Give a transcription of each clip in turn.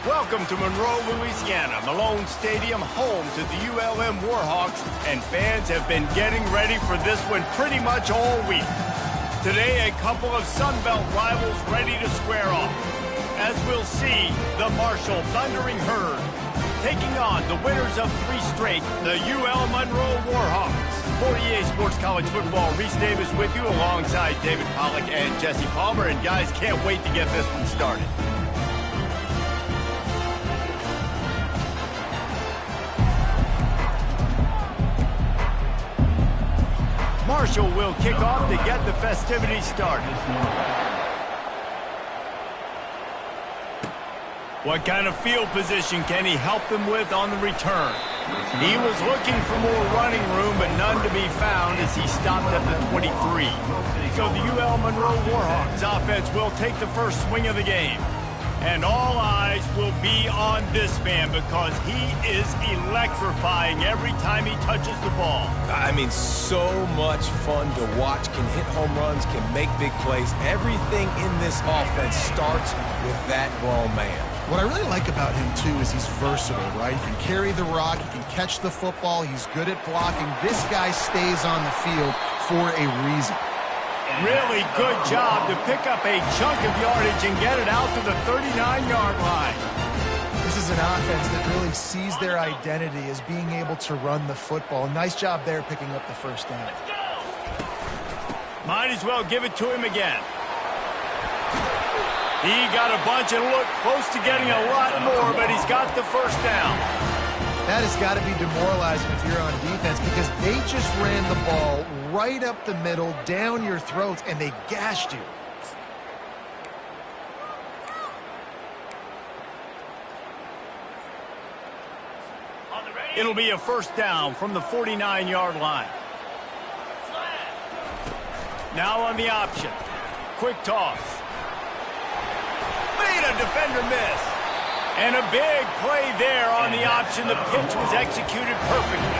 Welcome to Monroe, Louisiana, Malone Stadium, home to the ULM Warhawks, and fans have been getting ready for this one pretty much all week. Today, a couple of Sunbelt rivals ready to square off. As we'll see, the Marshall Thundering Herd taking on the winners of 3 straight, the UL Monroe Warhawks. For EA Sports College Football, Reese Davis with you alongside David Pollack and Jesse Palmer. And guys, can't wait to get this one started. Marshall will kick off to get the festivities started. What kind of field position can he help them with on the return? He was looking for more running room, but none to be found as he stopped at the 23. So the UL Monroe Warhawks offense will take the first swing of the game. And all eyes will be on this man because he is electrifying every time he touches the ball. I mean, so much fun to watch. Can hit home runs, can make big plays. Everything in this offense starts with that grown man. What I really like about him, too, is he's versatile, right? He can carry the rock, he can catch the football, he's good at blocking. This guy stays on the field for a reason. Really good job to pick up a chunk of yardage and get it out to the 39-yard line. This is an offense that really sees their identity as being able to run the football. Nice job there picking up the first down. Might as well give it to him again. He got a bunch and looked close to getting a lot more, but he's got the first down. That has got to be demoralizing if you're on defense because they just ran the ball right up the middle, down your throats, and they gashed you. It'll be a first down from the 49-yard line. Now on the option. Quick toss. Made a defender miss. And a big play there on the option. The pitch was executed perfectly.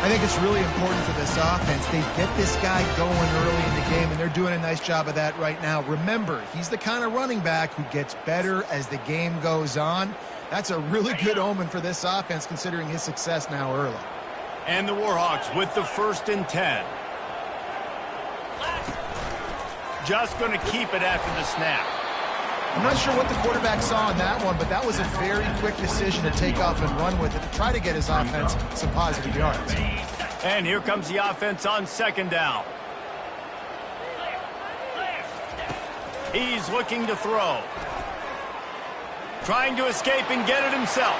I think it's really important for this offense. They get this guy going early in the game, and they're doing a nice job of that right now. Remember, he's the kind of running back who gets better as the game goes on. That's a really good omen for this offense, considering his success now early. And the Warhawks with the 1st and 10. Just going to keep it after the snap. I'm not sure what the quarterback saw on that one, but that was a very quick decision to take off and run with it to try to get his offense some positive yards. And here comes the offense on 2nd down. He's looking to throw. Trying to escape and get it himself.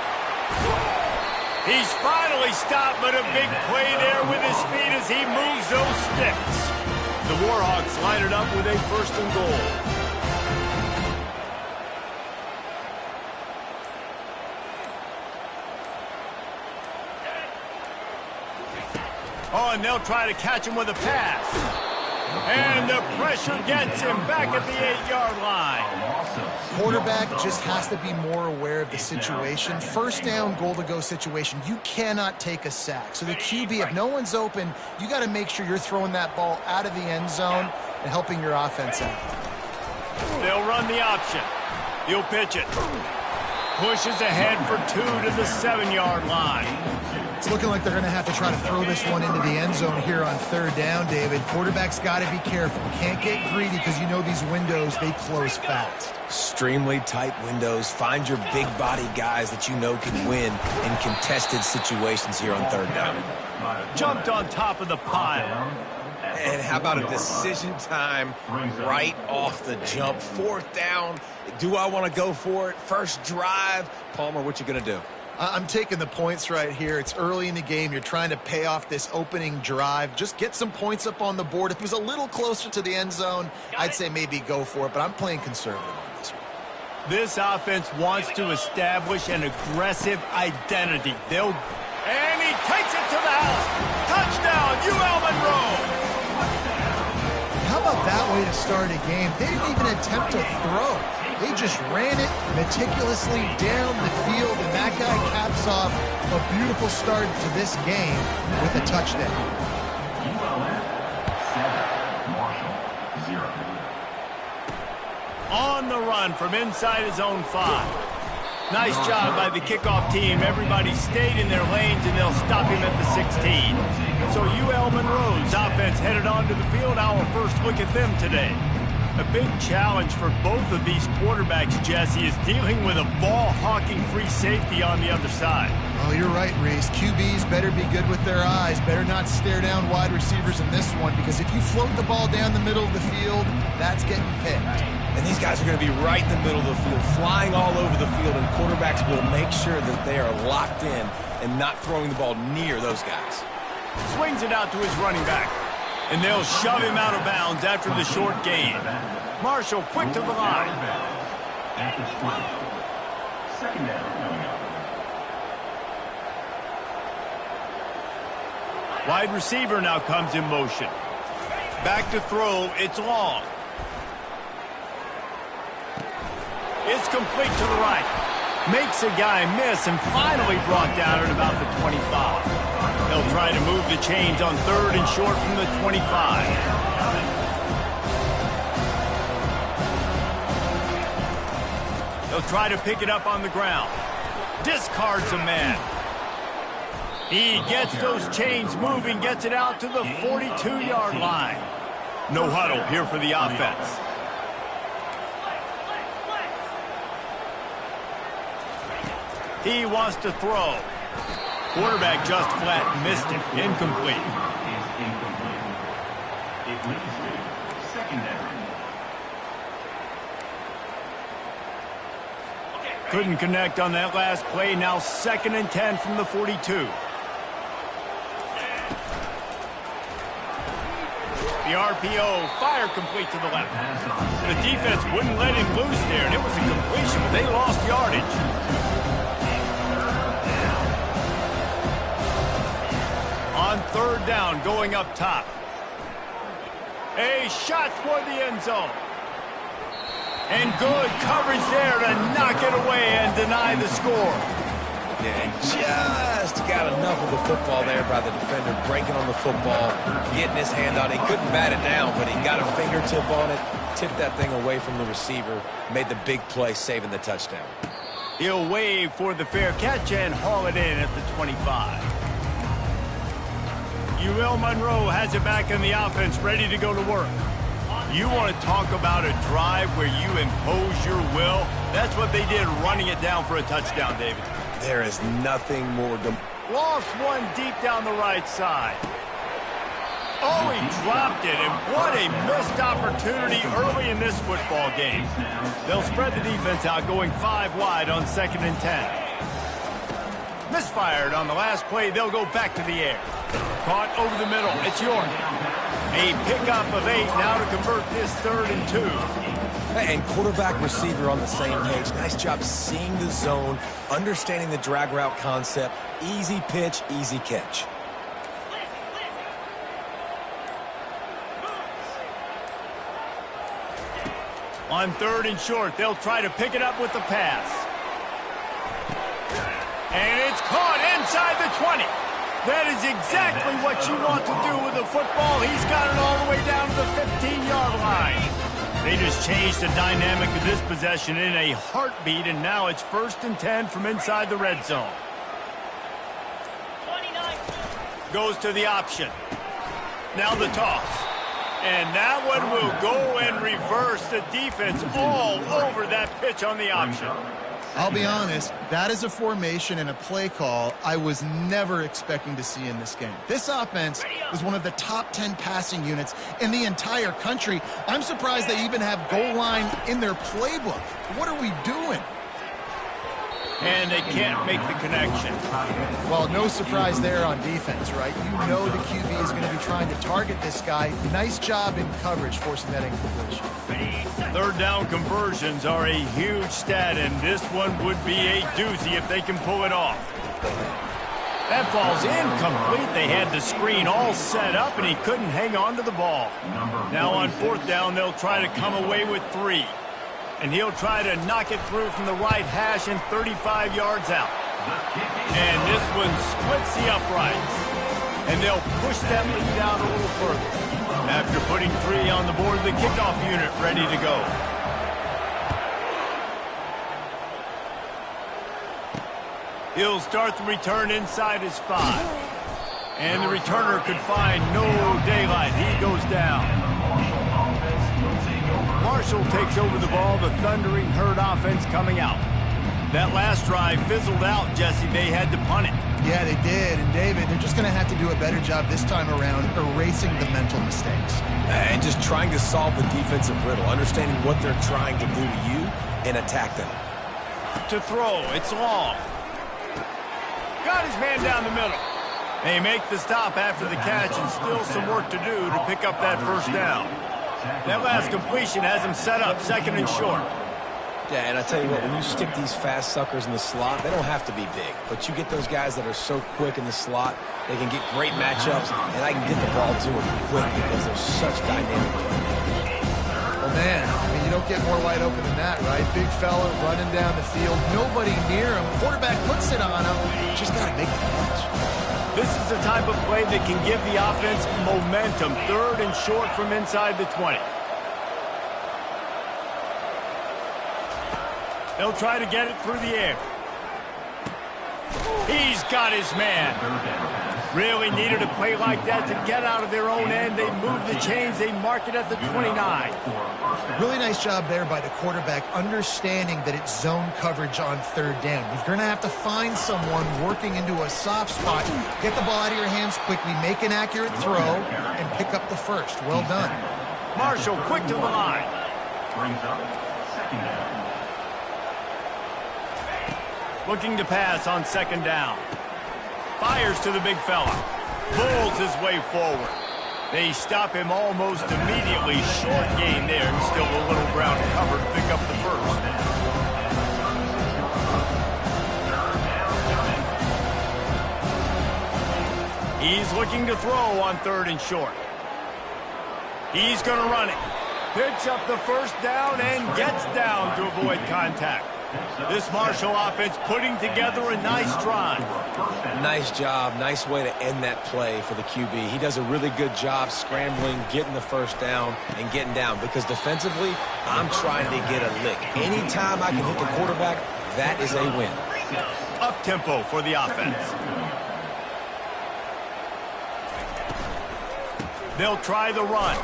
He's finally stopped, but a big play there with his feet as he moves those sticks. The Warhawks line it up with a 1st and goal. Oh, and they'll try to catch him with a pass. And the pressure gets him back at the 8-yard line. Quarterback just has to be more aware of the situation. 1st down, goal-to-go situation. You cannot take a sack. So the QB, if no one's open, you got to make sure you're throwing that ball out of the end zone and helping your offense out. They'll run the option. He'll pitch it. Pushes ahead for 2 to the 7-yard line. It's looking like they're going to have to try to throw this one into the end zone here on 3rd down, David. Quarterback's got to be careful. Can't get greedy because you know these windows, they close fast. Extremely tight windows. Find your big body guys that you know can win in contested situations here on 3rd down. Jumped on top of the pile. And how about a decision time right off the jump? 4th down. Do I want to go for it? First drive. Palmer, what you going to do? I'm taking the points right here. It's early in the game. You're trying to pay off this opening drive. Just get some points up on the board. If it was a little closer to the end zone, I'd say maybe go for it, but I'm playing conservative on this one. This offense wants to establish an aggressive identity. And he takes it to the house. Touchdown, UL Monroe. How about that way to start a game? They didn't even attempt to throw. They just ran it meticulously down the field, and that guy caps off a beautiful start to this game with a touchdown. ULM 7, Marshall 0. On the run from inside his own 5. Nice job by the kickoff team. Everybody stayed in their lanes, and they'll stop him at the 16. So UL Monroe's offense headed onto the field. Our first look at them today. A big challenge for both of these quarterbacks, Jesse, is dealing with a ball-hawking free safety on the other side. Oh, you're right, Reese. QBs better be good with their eyes. Better not stare down wide receivers in this one, because if you float the ball down the middle of the field, that's getting picked. And these guys are going to be right in the middle of the field, flying all over the field, and quarterbacks will make sure that they are locked in and not throwing the ball near those guys. Swings it out to his running back. And they'll shove him out of bounds after the short gain. Marshall quick to the line. At the 20. Second down coming up. Wide receiver now comes in motion. Back to throw. It's long. It's complete to the right. Makes a guy miss and finally brought down at about the 25. They'll try to move the chains on 3rd and short from the 25. They'll try to pick it up on the ground. Discards a man. He gets those chains moving, gets it out to the 42-yard line. No huddle here for the offense. He wants to throw. Quarterback just flat missed it. Incomplete. Is incomplete. It leads to second down. Couldn't connect on that last play. Now 2nd and 10 from the 42. The RPO, fire complete to the left. The defense wouldn't let him loose there, and it was a completion, but they lost yardage. On 3rd down, going up top. A shot toward the end zone. And good coverage there to knock it away and deny the score. And just got enough of the football there by the defender, breaking on the football, getting his hand on it. He couldn't bat it down, but he got a fingertip on it, tipped that thing away from the receiver, made the big play, saving the touchdown. He'll wave for the fair catch and haul it in at the 25. UL Monroe has it back in the offense, ready to go to work. You want to talk about a drive where you impose your will? That's what they did, running it down for a touchdown, David. There is nothing more. Lost one deep down the right side. Oh, he dropped it, and what a missed opportunity early in this football game. They'll spread the defense out, going 5 wide on 2nd and 10. Misfired on the last play. They'll go back to the air. Caught over the middle. It's York. A pickup of 8 now to convert this 3rd and 2. And quarterback receiver on the same page. Nice job seeing the zone, understanding the drag route concept. Easy pitch, easy catch. On 3rd and short, they'll try to pick it up with the pass. And it's caught inside the 20. That is exactly what you want to do with the football. He's got it all the way down to the 15-yard line. They just changed the dynamic of this possession in a heartbeat, and now it's 1st and 10 from inside the red zone. Goes to the option. Now the toss. And that one will go and reverse. The defense all over that pitch on the option. I'll be honest, that is a formation and a play call I was never expecting to see in this game. This offense is one of the top 10 passing units in the entire country. I'm surprised they even have goal line in their playbook. What are we doing? And they can't make the connection. Well, no surprise there on defense, right? You know the QB is going to be trying to target this guy. Nice job in coverage forcing that incompletion. 3rd down conversions are a huge stat, and this one would be a doozy if they can pull it off. That ball's incomplete. They had the screen all set up, and he couldn't hang on to the ball. Now on 4th down, they'll try to come away with 3. And he'll try to knock it through from the right hash and 35 yards out. And this one splits the uprights. And they'll push that lead down a little further. After putting 3 on the board, the kickoff unit ready to go. He'll start the return inside his 5. And the returner could find no daylight. He goes down. Marshall takes over the ball. The Thundering Herd offense coming out. That last drive fizzled out, Jesse. They had to punt it. Yeah, they did. And, David, they're just going to have to do a better job this time around erasing the mental mistakes. And just trying to solve the defensive riddle, understanding what they're trying to do to you and attack them. To throw. It's long. Got his man down the middle. They make the stop after the catch, and still some work to do to pick up that first down. That last completion has him set up 2nd and short. Yeah, and I tell you what, when you stick these fast suckers in the slot, they don't have to be big. But you get those guys that are so quick in the slot, they can get great matchups, and I can get the ball to them quick because they're such dynamic playmakers. Well, man, I mean, you don't get more wide open than that, right? Big fella running down the field, nobody near him. Quarterback puts it on him. Just got to make the catch. This is the type of play that can give the offense momentum. 3rd and short from inside the 20. They'll try to get it through the air. He's got his man. Really needed a play like that to get out of their own end. They move the chains. They mark it at the 29. Really nice job there by the quarterback, understanding that it's zone coverage on 3rd down. You're going to have to find someone working into a soft spot, get the ball out of your hands quickly, make an accurate throw, and pick up the first. Well done. Marshall quick to the line. Brings up 2nd down. Looking to pass on 2nd down. Fires to the big fella. Pulls his way forward. They stop him almost immediately. Short gain there, and still a little ground covered to pick up the first. He's looking to throw on 3rd and short. He's going to run it. Picks up the first down and gets down to avoid contact. This Marshall offense putting together a nice drive. Nice job. Nice way to end that play for the QB. He does a really good job scrambling, getting the first down, and getting down. Because defensively, I'm trying to get a lick. Anytime I can hit the quarterback, that is a win. Up-tempo for the offense. They'll try the run.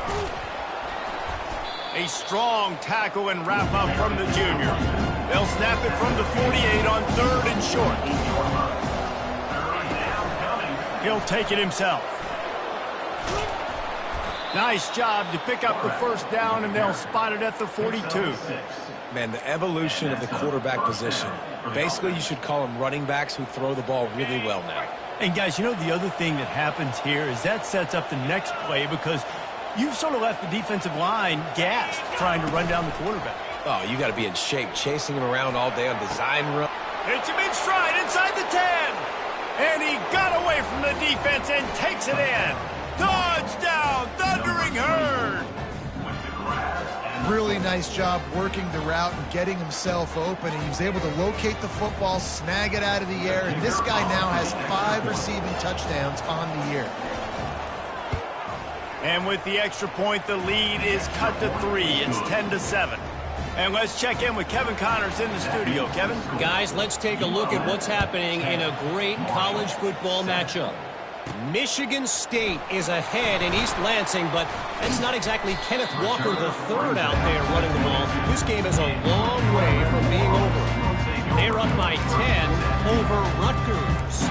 A strong tackle and wrap-up from the junior. They'll snap it from the 48 on 3rd and short. He'll take it himself. Nice job to pick up the first down, and they'll spot it at the 42. Man, the evolution of the quarterback position. Basically, you should call them running backs who throw the ball really well now. And, guys, you know the other thing that happens here is that sets up the next play because you've sort of left the defensive line gassed trying to run down the quarterback. Oh, you got to be in shape, chasing him around all day on design run. Hits him in stride inside the 10. And he got away from the defense and takes it in. Touchdown, Thundering Herd. Really nice job working the route and getting himself open. And he was able to locate the football, snag it out of the air. And this guy now has 5 receiving touchdowns on the year. And with the extra point, the lead is cut to 3. It's 10-7. And let's check in with Kevin Connors in the studio. Kevin? Guys, let's take a look at what's happening in a great college football matchup. Michigan State is ahead in East Lansing, but that's not exactly Kenneth Walker III out there running the ball. This game is a long way from being over. They're up by 10 over Rutgers.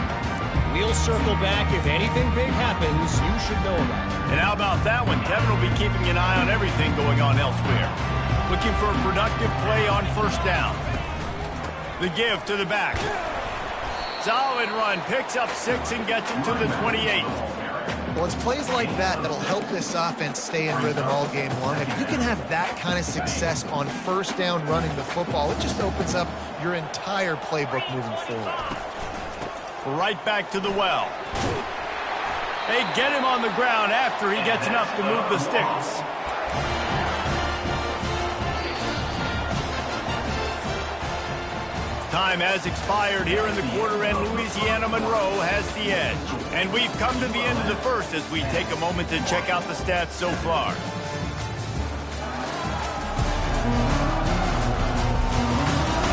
We'll circle back. If anything big happens, you should know about it. And how about that one? Kevin will be keeping an eye on everything going on elsewhere. Looking for a productive play on first down. The give to the back. Solid run. Picks up 6 and gets it to the 28. Well, it's plays like that that'll help this offense stay in rhythm all game long. If you can have that kind of success on first down running the football, it just opens up your entire playbook moving forward. Right back to the well. They get him on the ground after he gets enough to move the sticks. Time has expired here in the quarter, and Louisiana Monroe has the edge. And we've come to the end of the first as we take a moment to check out the stats so far.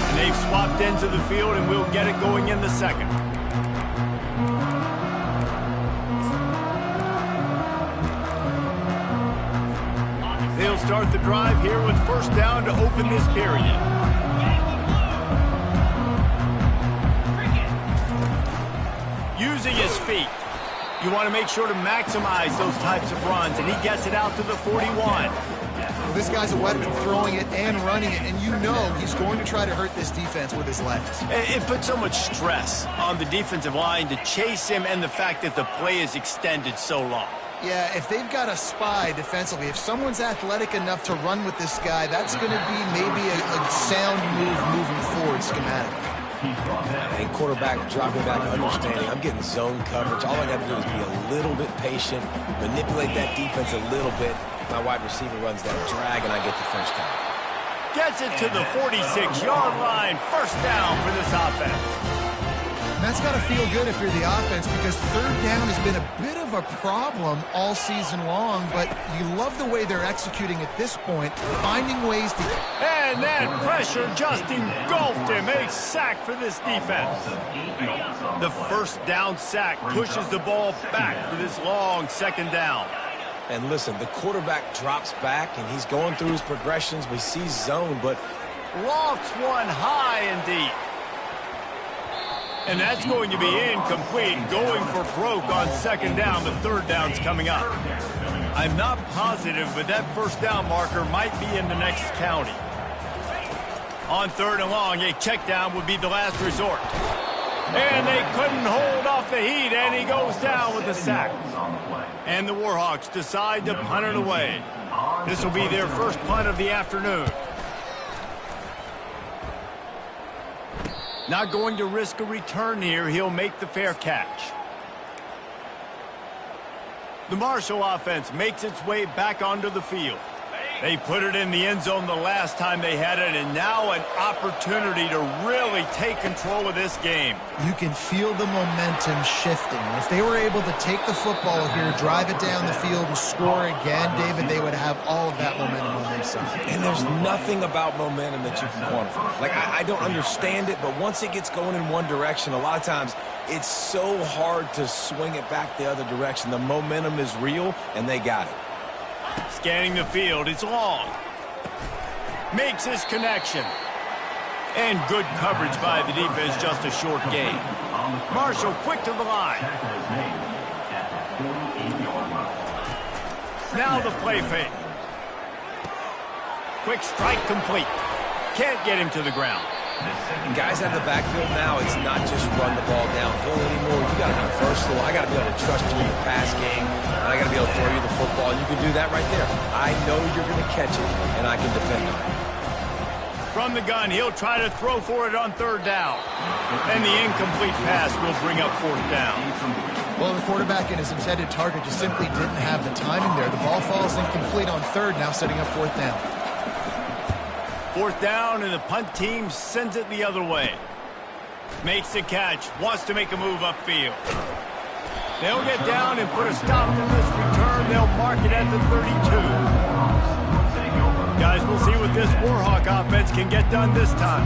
And they swapped ends of the field, and we'll get it going in the second. They'll start the drive here with first down to open this period. Using his feet. You want to make sure to maximize those types of runs, and he gets it out to the 41. Well, this guy's a weapon, throwing it and running it, and you know he's going to try to hurt this defense with his legs. It puts so much stress on the defensive line to chase him, and the fact that the play is extended so long. Yeah, if they've got a spy defensively, if someone's athletic enough to run with this guy, that's going to be maybe a sound move moving forward schematically. And quarterback dropping back, understanding I'm getting zone coverage. All I got to do is be a little bit patient, manipulate that defense a little bit. My wide receiver runs that drag, and I get the first down. Gets it to the 46-yard line. First down for this offense. And that's got to feel good if you're the offense, because third down has been a bit of a problem all season long, but you love the way they're executing at this point, finding ways to... And that pressure just engulfed him. A sack for this defense. The first down sack pushes the ball back for this long second down. And listen, the quarterback drops back, and he's going through his progressions. We see zone, but... Lofts one high and deep. And that's going to be incomplete, going for broke on second down. The third down's coming up. I'm not positive, but that first down marker might be in the next county. On third and long, a check down would be the last resort. And they couldn't hold off the heat, and he goes down with a sack. And the Warhawks decide to punt it away. This will be their first punt of the afternoon. Not going to risk a return here. He'll make the fair catch. The Marshall offense makes its way back onto the field. They put it in the end zone the last time they had it, and now an opportunity to really take control of this game. You can feel the momentum shifting. If they were able to take the football here, drive it down the field, and score again, David, they would have all of that momentum on their side. And there's nothing about momentum that you can quantify. Like, I don't understand it, but once it gets going in one direction, a lot of times it's so hard to swing it back the other direction. The momentum is real, and they got it. Scanning the field, it's long. Makes his connection. And good coverage by the defense, just a short gain. Marshall quick to the line. Now the play fake. Quick strike complete. Can't get him to the ground. Guys out of the backfield now, it's not just run the ball downhill anymore. You got to be versatile. I got to be able to trust you in the pass game, and I got to be able to throw you the football, and you can do that right there. I know you're going to catch it, and I can defend on it. From the gun, he'll try to throw for it on third down. And the incomplete pass will bring up fourth down. Well, the quarterback and his intended target just simply didn't have the timing there. The ball falls incomplete on third, now setting up fourth down. Fourth down, and the punt team sends it the other way. Makes the catch, wants to make a move upfield. They'll get down and put a stop to this return. They'll mark it at the 32. Guys, we'll see what this Warhawk offense can get done this time.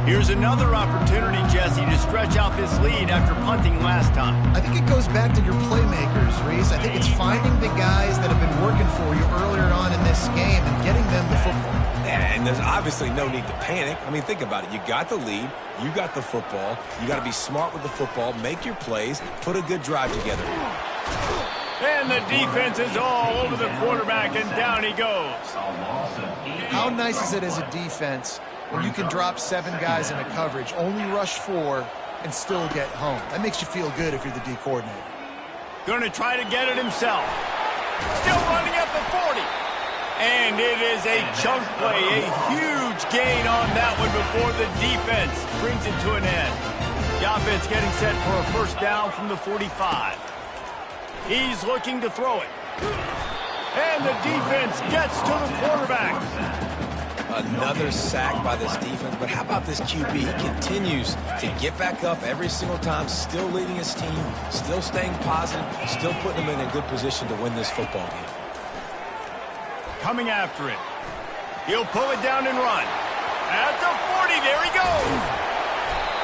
Here's another opportunity, Jesse, to stretch out this lead after punting last time. I think it goes back to your playmakers, Reese. I think it's finding the guys that have been working for you earlier on in this game and getting them the football. And there's obviously no need to panic. I mean, think about it. You got the lead. You got the football. You got to be smart with the football. Make your plays. Put a good drive together. And the defense is all over the quarterback, and down he goes. How nice is it as a defense when you can drop 7 guys in a coverage, only rush 4, and still get home? That makes you feel good if you're the D coordinator. Going to try to get it himself. Still running at the 40. And it is a chunk play, a huge gain on that one before the defense brings it to an end. The offense getting set for a first down from the 45. He's looking to throw it. And the defense gets to the quarterback. Another sack by this defense, but how about this QB? He continues to get back up every single time, still leading his team, still staying positive, still putting them in a good position to win this football game. Coming after it. He'll pull it down and run. At the 40, there he goes.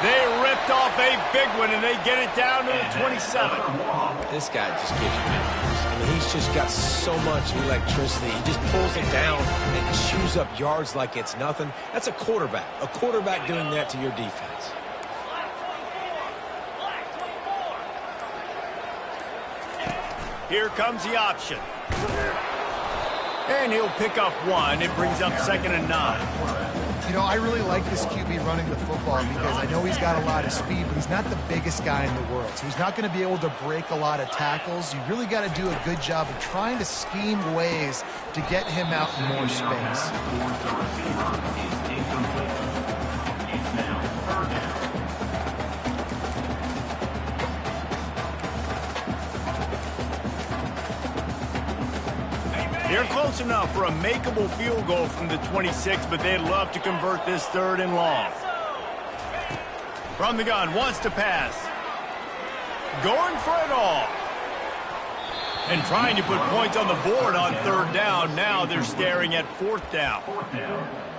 They ripped off a big one, and they get it down to the 27. This guy just gives you nightmares. I mean, he's just got so much electricity. He just pulls it down and chews up yards like it's nothing. That's a quarterback. A quarterback doing that to your defense. Here comes the option. And he'll pick up one. It brings up 2nd and 9. You know, I really like this QB running the football because I know he's got a lot of speed, but he's not the biggest guy in the world. So he's not going to be able to break a lot of tackles. You really got to do a good job of trying to scheme ways to get him out in more space. They're close enough for a makeable field goal from the 26, but they'd love to convert this 3rd and long. From the gun, wants to pass. Going for it all. And trying to put points on the board on 3rd down. Now they're staring at 4th down.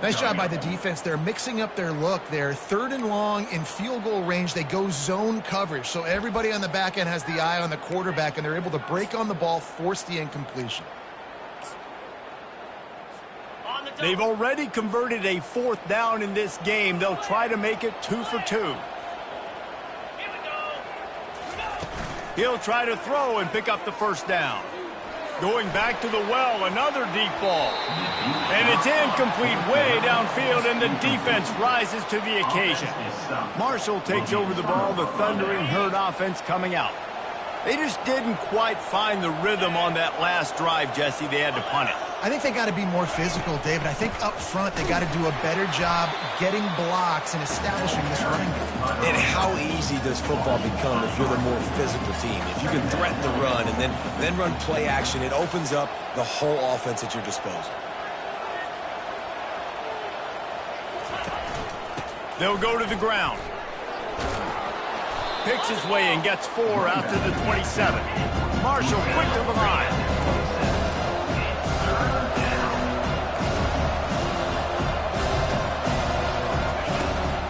Nice job by the defense. They're mixing up their look there. 3rd and long in field goal range. They go zone coverage. So everybody on the back end has the eye on the quarterback, and they're able to break on the ball, force the incompletion. They've already converted a 4th down in this game. They'll try to make it 2 for 2. He'll try to throw and pick up the 1st down. Going back to the well, another deep ball. And it's incomplete way downfield, and the defense rises to the occasion. Marshall takes over the ball, the Thundering Herd offense coming out. They just didn't quite find the rhythm on that last drive, Jesse. They had to punt it. I think they got to be more physical, David. I think up front they got to do a better job getting blocks and establishing this running game. And how easy does football become if you're the more physical team? If you can threaten the run and then run play action, it opens up the whole offense at your disposal. They'll go to the ground. Picks his way and gets 4 out to the 27. Marshall quick to the line.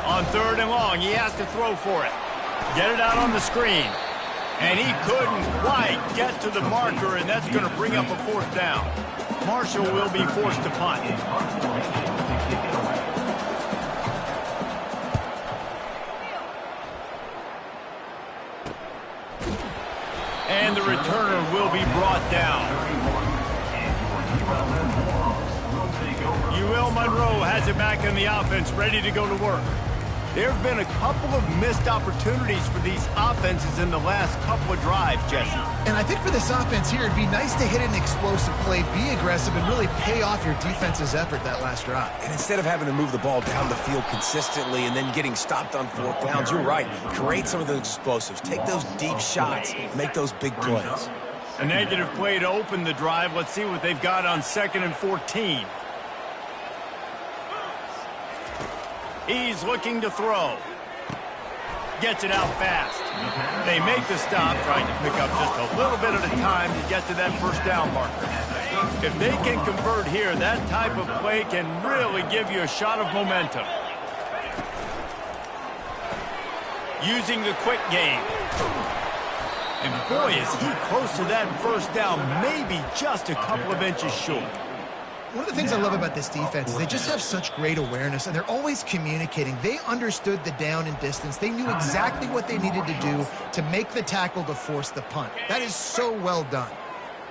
On 3rd and long, he has to throw for it. Get it out on the screen. And he couldn't quite get to the marker, and that's going to bring up a 4th down. Marshall will be forced to punt. And the returner will be brought down. UL Monroe has it back in the offense, ready to go to work. There have been a couple of missed opportunities for these offenses in the last couple of drives, Jesse. And I think for this offense here, it'd be nice to hit an explosive play, be aggressive, and really pay off your defense's effort that last drive. And instead of having to move the ball down the field consistently and then getting stopped on 4th downs, you're right. Create some of those explosives. Take those deep shots. Make those big plays. A negative play to open the drive. Let's see what they've got on 2nd and 14. He's looking to throw. Gets it out fast. They make the stop, trying to pick up just a little bit at a time to get to that 1st down marker. If they can convert here, that type of play can really give you a shot of momentum. Using the quick game. And boy, is he close to that 1st down, maybe just a couple of inches short. One of the things I love about this defense is they just have such great awareness, and they're always communicating. They understood the down and distance. They knew exactly what they needed to do to make the tackle to force the punt. That is so well done.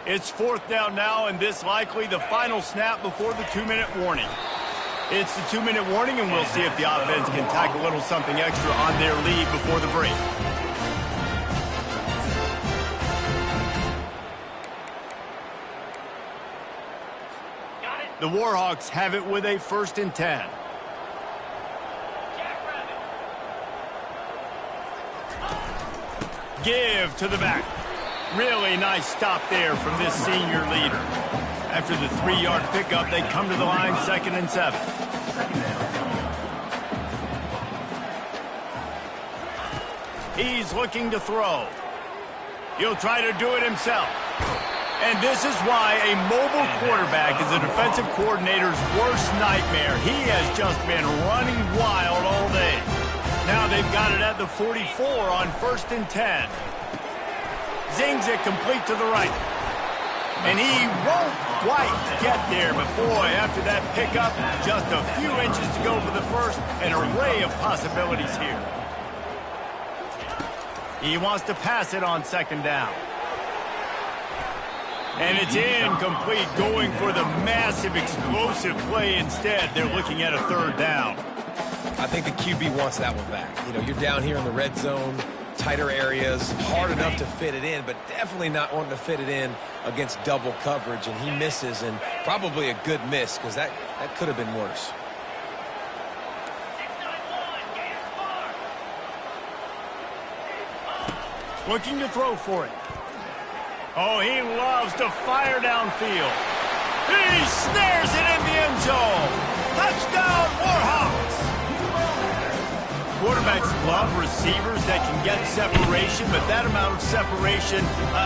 It's 4th down now, and this likely the final snap before the 2-minute warning. It's the 2-minute warning, and we'll see if the offense can tack a little something extra on their lead before the break. The Warhawks have it with a 1st and 10. Give to the back. Really nice stop there from this senior leader. After the 3-yard pickup, they come to the line 2nd and 7. He's looking to throw. He'll try to do it himself. And this is why a mobile quarterback is a defensive coordinator's worst nightmare. He has just been running wild all day. Now they They've got it at the 44 on 1st and 10. Zings it complete to the right. And he won't quite get there, but boy, after that pickup, just a few inches to go for the first. An array of possibilities here. He wants to pass it on 2nd down. And it's incomplete, going for the massive, explosive play instead. They're looking at a 3rd down. I think the QB wants that one back. You know, you're down here in the red zone, tighter areas, hard enough to fit it in, but definitely not wanting to fit it in against double coverage, and he misses, and probably a good miss, because that could have been worse. Looking to throw for it. Oh, he loves to fire downfield. He snares it in the end zone. Touchdown, Warhawks! Quarterbacks love receivers that can get separation, but that amount of separation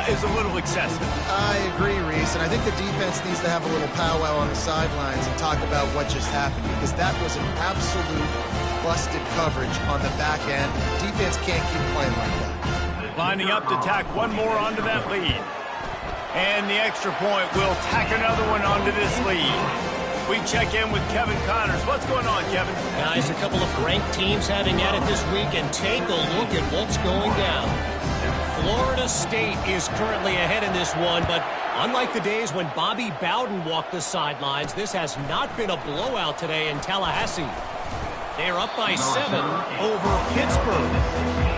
is a little excessive. I agree, Reese, and I think the defense needs to have a little powwow on the sidelines and talk about what just happened, because that was an absolute busted coverage on the back end. Defense can't keep playing like that. Lining up to tack one more onto that lead. And the extra point will tack another one onto this lead. We check in with Kevin Connors. What's going on, Kevin? Guys, a couple of ranked teams having at it this week, and take a look at what's going down. Florida State is currently ahead in this one, but unlike the days when Bobby Bowden walked the sidelines, this has not been a blowout today in Tallahassee. They're up by 7 over Pittsburgh.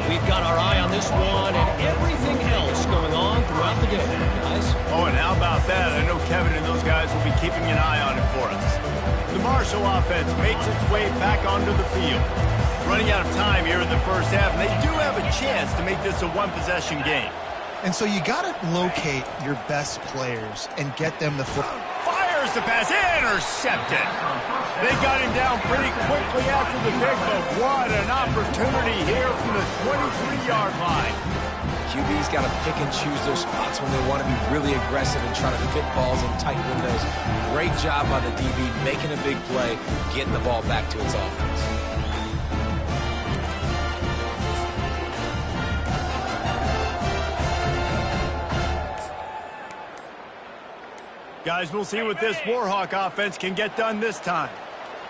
We've got our eye on this one and everything else going on throughout the game, guys. Oh, and how about that? I know Kevin and those guys will be keeping an eye on it for us. The Marshall offense makes its way back onto the field. Running out of time here in the first half, and they do have a chance to make this a one-possession game. And so you got to locate your best players and get them the football. Fires the pass, intercepted. They got him down pretty quickly after the pick, but what an opportunity here from the 23-yard line. QB's got to pick and choose their spots when they want to be really aggressive and try to fit balls in tight windows. Great job by the DB making a big play, getting the ball back to its offense. Guys, we'll see what this Warhawk offense can get done this time.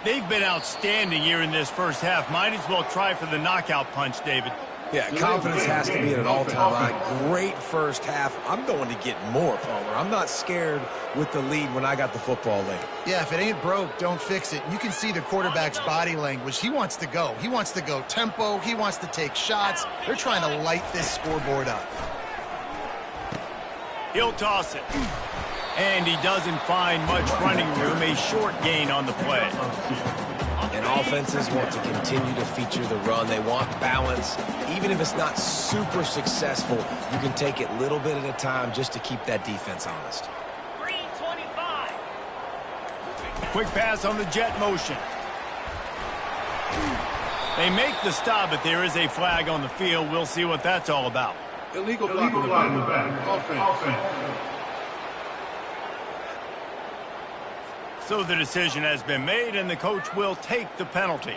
They've been outstanding here in this first half. Might as well try for the knockout punch, David. Yeah, confidence has to be at an all-time high. Great first half. I'm going to get more, Palmer. I'm not scared with the lead when I got the football late. Yeah, if it ain't broke, don't fix it. You can see the quarterback's body language. He wants to go. He wants to go tempo. He wants to take shots. They're trying to light this scoreboard up. He'll toss it. And he doesn't find much running room. A short gain on the play. And offenses want to continue to feature the run. They want balance. Even if it's not super successful, you can take it little bit at a time just to keep that defense honest. 325. Quick pass on the jet motion. They make the stop, but there is a flag on the field. We'll see what that's all about. Illegal block in the back. Offense. So the decision has been made, and the coach will take the penalty.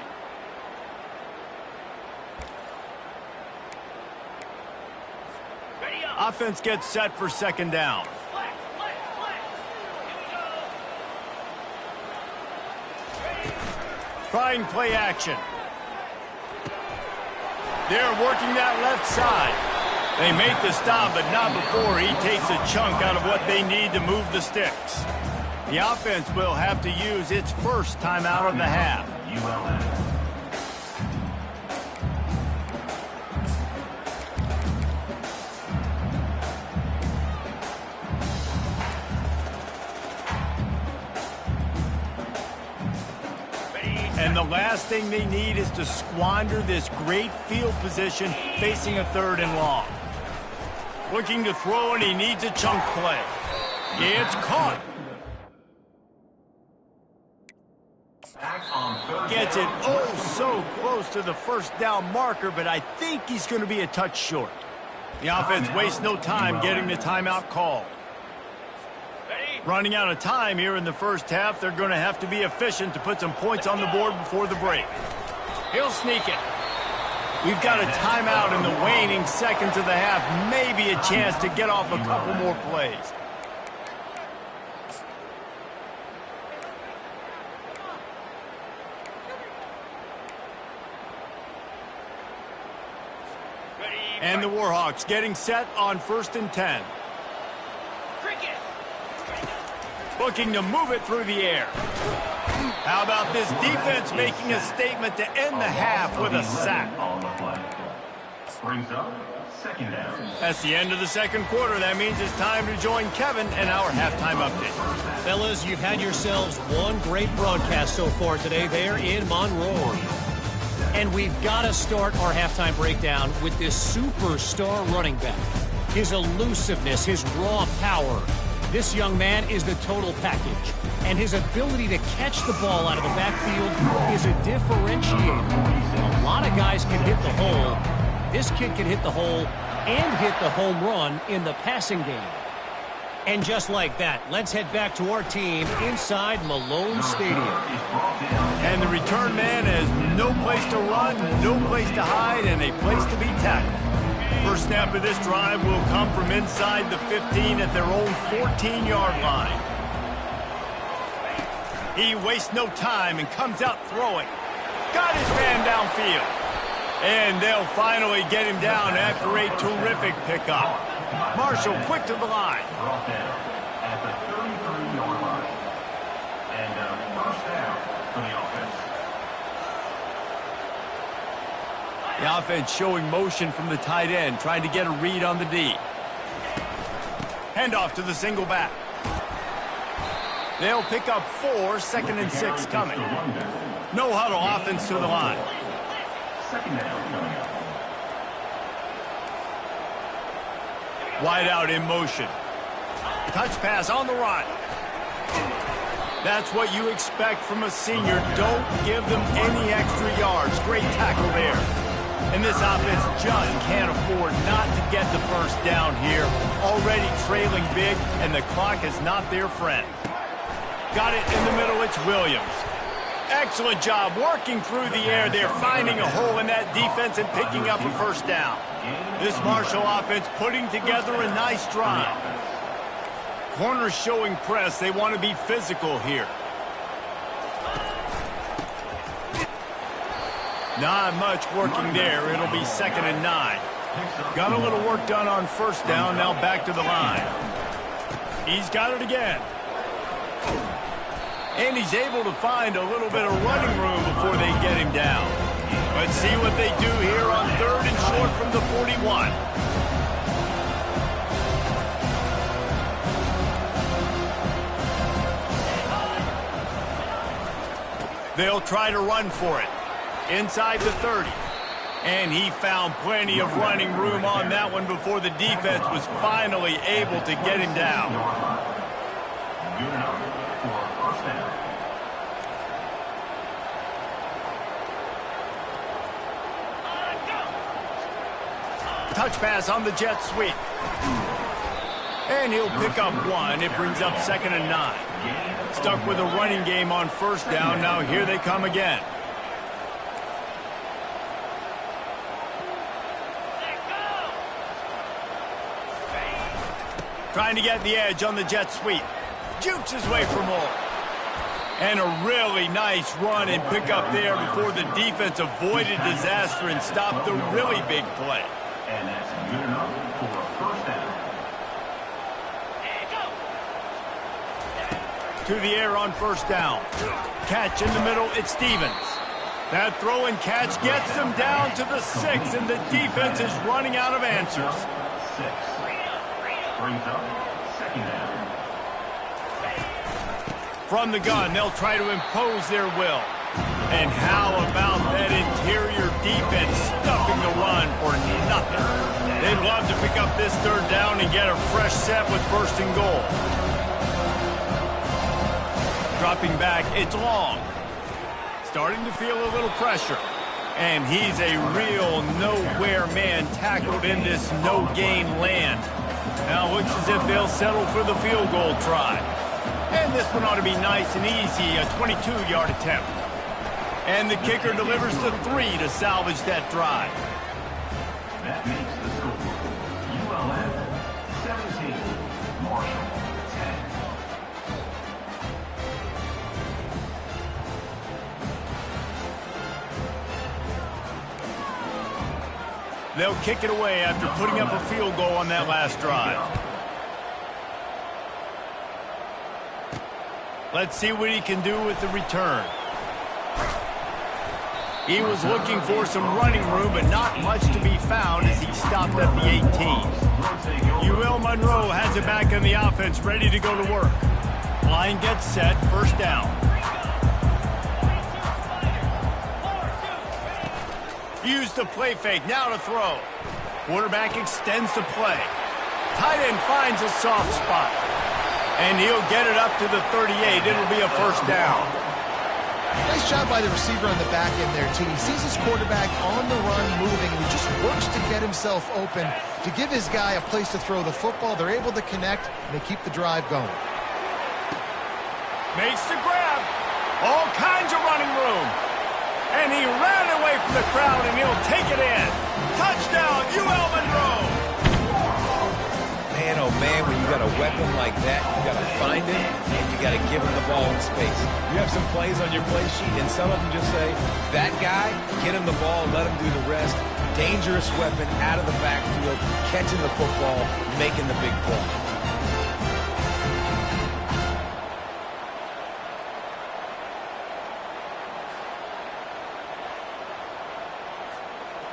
Offense gets set for 2nd down. Trying play action. They're working that left side. They make the stop, but not before he takes a chunk out of what they need to move the sticks. The offense will have to use its first timeout of the half. ULM. And the last thing they need is to squander this great field position facing a 3rd and long. Looking to throw, and he needs a chunk play. It's caught. Gets it oh so close to the 1st down marker, but I think he's going to be a touch short. The offense wastes no time getting the timeout called. Running out of time here in the first half, they're going to have to be efficient to put some points on the board before the break. He'll sneak it. We've got a timeout in the waning seconds of the half. Maybe a chance to get off a couple more plays. And the Warhawks getting set on 1st and 10. Looking to move it through the air. How about this defense making a statement to end the half with a sack? Brings up 2nd down. That's the end of the 2nd quarter. That means it's time to join Kevin and our halftime update. Fellas, you've had yourselves one great broadcast so far today there in Monroe. And we've got to start our halftime breakdown with this superstar running back. His elusiveness, his raw power. This young man is the total package. And his ability to catch the ball out of the backfield is a differentiator. A lot of guys can hit the hole. This kid can hit the hole and hit the home run in the passing game. And just like that, let's head back to our team inside Malone Stadium. And the return man has no place to run, no place to hide, and a place to be tackled. First snap of this drive will come from inside the 15 at their own 14-yard line. He wastes no time and comes out throwing. Got his man downfield. And they'll finally get him down after a terrific pickup. Marshall quick to the line. Brought down at the 33-yard line. And 1st down for the offense. The offense showing motion from the tight end, trying to get a read on the D. Handoff to the single back. They'll pick up 4, 2nd and 6 coming. No huddle offense to the line. 2nd down coming up. Wide out in motion. Touch pass on the run. That's what you expect from a senior. Don't give them any extra yards. Great tackle there. And this offense just can't afford not to get the first down here. Already trailing big, and the clock is not their friend. Got it in the middle. It's Williams. Excellent job working through the air there, finding a hole in that defense and picking up a first down. This Marshall offense putting together a nice drive. Corners showing press. They want to be physical here. Not much working there. It'll be 2nd and 9. Got a little work done on 1st down. Now back to the line. He's got it again. And he's able to find a little bit of running room before they get him down. Let's see what they do here on 3rd and short from the 41. They'll try to run for it. Inside the 30. And he found plenty of running room on that one before the defense was finally able to get him down. Good enough for a 1st down. Touch pass on the jet sweep. And he'll pick up 1. It brings up 2nd and 9. Stuck with a running game on 1st down. Now here they come again. Trying to get the edge on the jet sweep. Jukes his way for more. And a really nice run and pick up there before the defense avoided disaster and stopped the really big play. And that's good enough for a 1st down. To the air on 1st down. Catch in the middle, it's Stevens. That throw and catch gets them down to the 6, and the defense is running out of answers. 6. Brings up 2nd down. From the gun, they'll try to impose their will. And how about that interior defense stuffing the run for nothing? They'd love to pick up this 3rd down and get a fresh set with 1st and goal. Dropping back, it's Long. Starting to feel a little pressure. And he's a real nowhere man tackled in this no-gain land. Now looks as if they'll settle for the field goal try. And this one ought to be nice and easy, a 22-yard attempt. And the kicker delivers the 3 to salvage that drive. That makes the score ULM 17, Marshall 10. They'll kick it away after putting up a field goal on that last drive. Let's see what he can do with the return. He was looking for some running room, but not much to be found as he stopped at the 18. UL Monroe has it back in the offense, ready to go to work. Line gets set, first down. Use the play fake, now to throw. Quarterback extends the play. Tight end finds a soft spot. And he'll get it up to the 38. It'll be a first down. Nice job by the receiver on the back end there, too. He sees his quarterback on the run moving, and he just works to get himself open to give his guy a place to throw the football. They're able to connect, and they keep the drive going. Makes the grab. All kinds of running room. And he ran away from the crowd, and he'll take it in. Touchdown, UL Monroe. Man, oh man, when you got a weapon like that, you got to find it, and you got to give him the ball in space. You have some plays on your play sheet, and some of them just say, that guy, get him the ball, let him do the rest. Dangerous weapon out of the backfield, catching the football, making the big play.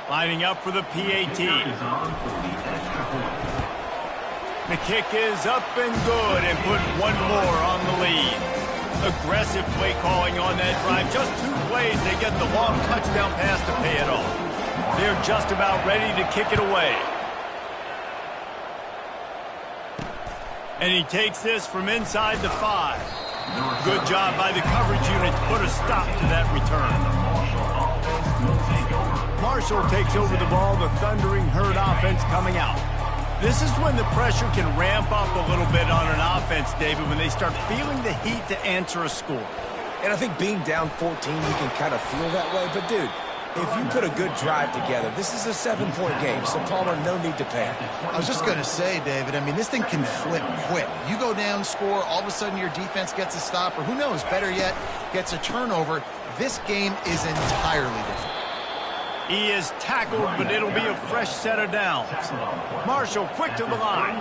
Lining up for the PAT. The kick is up and good and put one more on the lead. Aggressive play calling on that drive. Just 2 plays, they get the long touchdown pass to pay it off. They're just about ready to kick it away. And he takes this from inside the 5. Good job by the coverage unit to put a stop to that return. Marshall takes over the ball, the Thundering Herd offense coming out. This is when the pressure can ramp up a little bit on an offense, David, when they start feeling the heat to answer a score. And I think being down 14, you can kind of feel that way. But, dude, if you put a good drive together, this is a 7-point game, so Palmer, no need to panic. I was just going to say, David, I mean, this thing can flip quick. You go down, score, all of a sudden your defense gets a stop, or who knows, better yet, gets a turnover. This game is entirely different. He is tackled, but it'll be a fresh set of downs. Marshall quick to the line.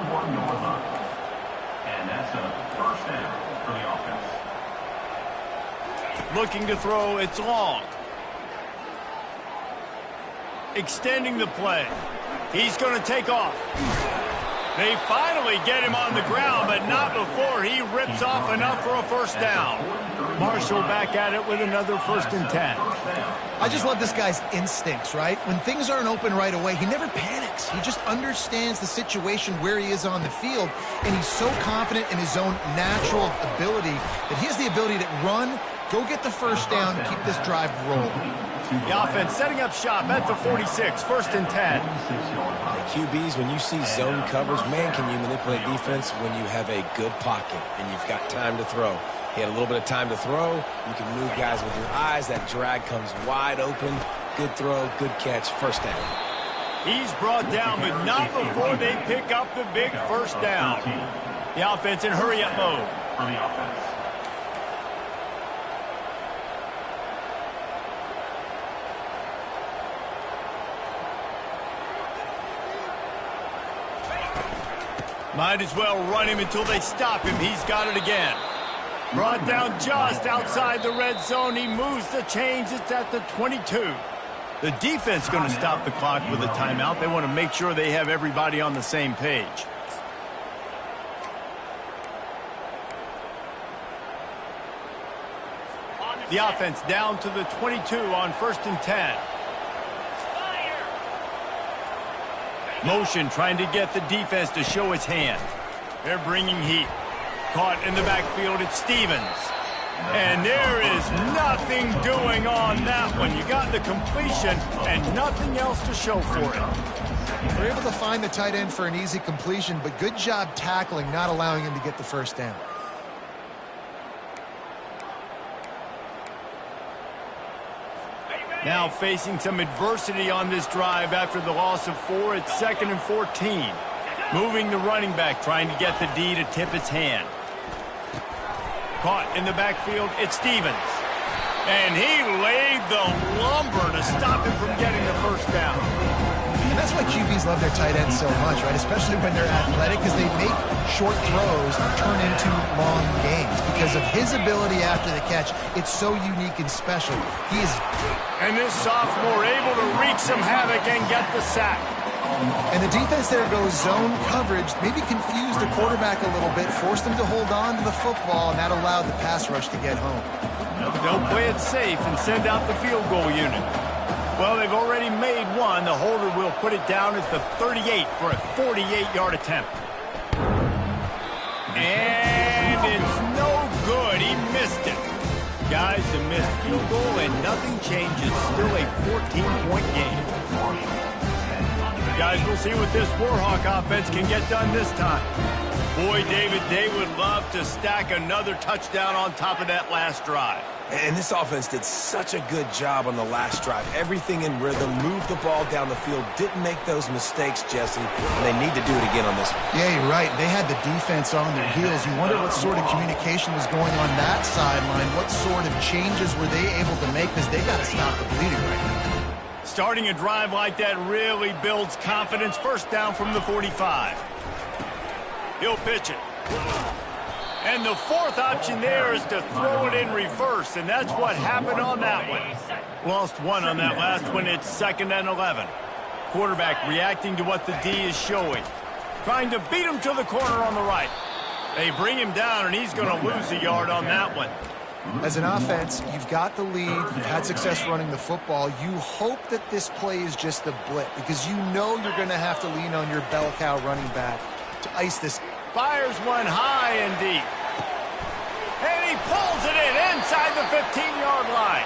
And that's a first down for the offense. Looking to throw, it's long. Extending the play. He's going to take off. They finally get him on the ground, but not before he rips off enough for a first down. Marshall back at it with another 1st and 10. I just love this guy's instincts, right? When things aren't open right away, he never panics. He just understands the situation where he is on the field, and he's so confident in his own natural ability that he has the ability to run, go get the first down, and keep this drive rolling. The offense setting up shop at the 46, 1st and 10. QBs, when you see zone coverage, man, can you manipulate defense when you have a good pocket and you've got time to throw. He had a little bit of time to throw. You can move guys with your eyes. That drag comes wide open. Good throw, good catch, first down. He's brought down, but not before they pick up the big first down. The offense in hurry-up mode. For the offense. Might as well run him until they stop him. He's got it again. Brought down just outside the red zone. He moves the chains. It's at the 22. The defense going to stop the clock with a timeout. They want to make sure they have everybody on the same page. The offense down to the 22 on 1st and 10. Motion trying to get the defense to show its hand. They're bringing heat. Caught in the backfield, it's Stevens. And there is nothing doing on that one. You got the completion and nothing else to show for it. They're able to find the tight end for an easy completion, but good job tackling, not allowing him to get the first down. Now facing some adversity on this drive after the loss of 4. It's 2nd and 14. Moving the running back, trying to get the D to tip its hand. Caught in the backfield, it's Stevens. And he laid the lumber to stop him from getting the first down. And that's why QBs love their tight ends so much, right? Especially when they're athletic, because they make short throws turn into long games. Because of his ability after the catch, it's so unique and special. He is... And this sophomore able to wreak some havoc and get the sack. And the defense there goes zone coverage, maybe confused the quarterback a little bit, forced him to hold on to the football, and that allowed the pass rush to get home. They'll play it safe and send out the field goal unit. Well, they've already made one. The holder will put it down at the 38 for a 48-yard attempt. And it's no good. He missed it. Guys, a missed field goal and nothing changes. Still a 14-point game. Guys, we'll see what this Warhawk offense can get done this time. Boy, David, they would love to stack another touchdown on top of that last drive. And this offense did such a good job on the last drive. Everything in rhythm, moved the ball down the field, didn't make those mistakes, Jesse, and they need to do it again on this one. Yeah, you're right. They had the defense on their heels. You wonder what sort of communication was going on that sideline. What sort of changes were they able to make, because they got to stop the bleeding right now. Starting a drive like that really builds confidence. First down from the 45. He'll pitch it. And the fourth option there is to throw it in reverse, and that's what happened on that one. Lost one on that last one. It's 2nd and 11. Quarterback reacting to what the D is showing. Trying to beat him to the corner on the right. They bring him down, and he's going to lose a yard on that one. As an offense, you've got the lead. You've had success running the football. You hope that this play is just a blip, because you know you're going to have to lean on your bell cow running back to ice this. Fires one high and deep. And he pulls it in inside the 15-yard line.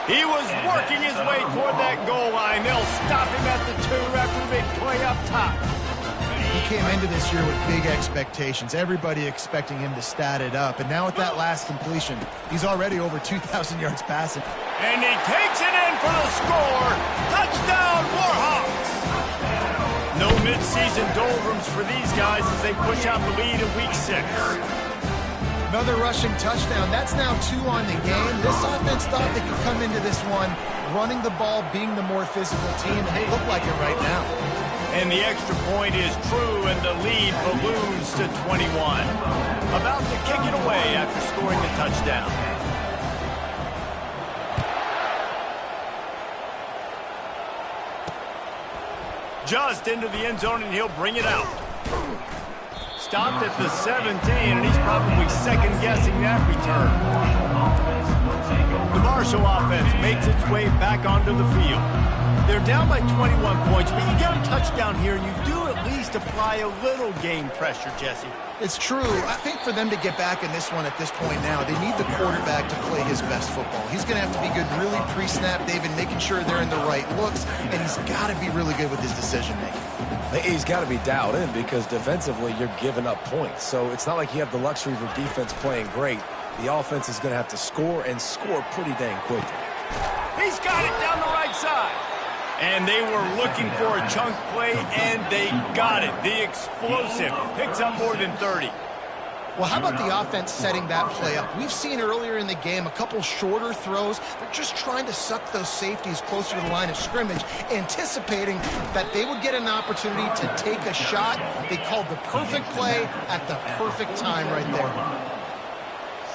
He was working his way toward that goal line. They'll stop him at the 2 after the big play up top. He came into this year with big expectations. Everybody expecting him to stat it up. And now with that last completion, he's already over 2,000 yards passing. And he takes it in for the score. Touchdown, Warhawks. No midseason doldrums for these guys as they push out the lead in week 6. Another rushing touchdown. That's now 2 on the game. This offense thought they could come into this one running the ball, being the more physical team, and they look like it right now. And the extra point is true, and the lead balloons to 21. About to kick it away after scoring the touchdown. Just into the end zone, and he'll bring it out. Stopped at the 17, and he's probably second-guessing that return. The Marshall offense makes its way back onto the field. They're down by 21 points, but you get a touchdown here, and you do at least apply a little game pressure, Jesse. It's true. I think for them to get back in this one at this point now, they need the quarterback to play his best football. He's going to have to be good really pre-snap, David, making sure they're in the right looks, and he's got to be really good with his decision-making. He's got to be dialed in, because defensively you're giving up points. So it's not like you have the luxury of your defense playing great. The offense is going to have to score, and score pretty dang quickly. He's got it down the right side. And they were looking for a chunk play, and they got it. The explosive picks up more than 30. Well, how about the offense setting that play up? We've seen earlier in the game a couple shorter throws. They're just trying to suck those safeties closer to the line of scrimmage, anticipating that they would get an opportunity to take a shot. They called the perfect play at the perfect time right there.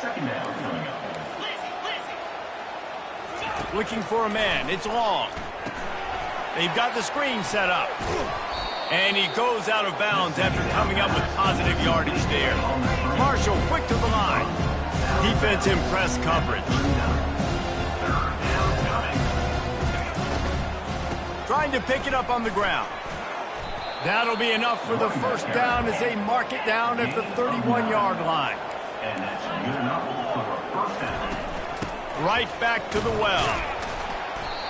Second down coming up. Looking for a man. It's long. They've got the screen set up. And he goes out of bounds after coming up with positive yardage there. Marshall quick to the line. Defense in press coverage. Trying to pick it up on the ground. That'll be enough for the first down as they mark it down at the 31-yard line. And that's good enough for a first down. Right back to the well.